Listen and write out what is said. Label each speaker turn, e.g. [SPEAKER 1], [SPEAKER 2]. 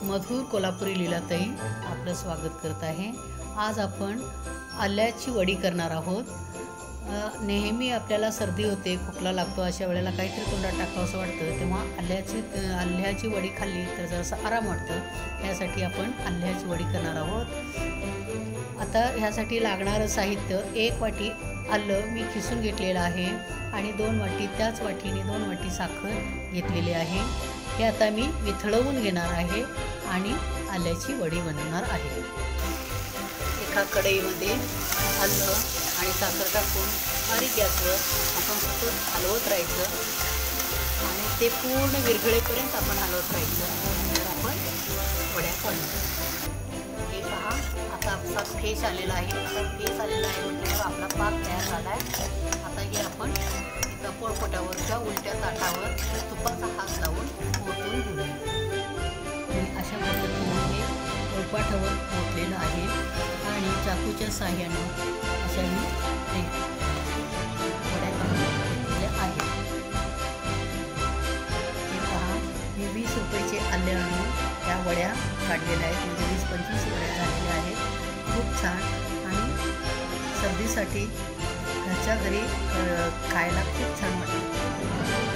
[SPEAKER 1] मधुर कोल्हापुरी लीलाताई आपलं स्वागत करत आहे। आज आपण आल्याची वडी करणार आहोत। नेहमी आपल्याला सर्दी होते, खोकला लागतो, अशा वेळेला काहीतरी तोंडात टाकावं असं वाटतं, तेव्हा आल्याची वडी खाल्ली तर जरासं आराम वाटतं। यासाठी आपण आल्याची वडी करणार आहोत। आता ह्यासाठी लागणारं साहित्य 1 वाटी आलं मी खिसून घेतलेलं आहे आणि 2 वाटी त्याच वाटीने 2 वाटी साखर घेतलेली आहे। हे आता मी विथळवून घेणार आहे आणि आल्याची वडी बनवणार आहे। एका कढईमध्ये आलं आणि साखर टाकून बारीक गॅसवर आपण सतत हलवत राहायचं आणि ते पूर्ण विरघळेपर्यंत आपण हलवत राहायचं। तर आपण वड्या करणार। हे पहा, आता आपला फेस आलेला आहे। आता फेस आलेला आहे म्हणजे आपला पाक तयार झाला आहे। आता हे आपण एका पोळपाटावर किंवा उलट्या ताटावर तुपाचा हात लावून ओतून घेऊया। अशा पद्धतीने हे पोळपाटावर ओतलेलं आहे आणि चाकूच्या साहाय्याने अशा मी वड्या काढून घेतलेल्या आहेत। हे पहा, मी 20 रुपयाचे आले आणून त्या वड्या काढलेल्या आहेत, म्हणजे 20-25 वड्या झालेल्या आहेत। खूप छान आणि सर्दीसाठी घरच्या घरी खायला खूप छान वाटतं।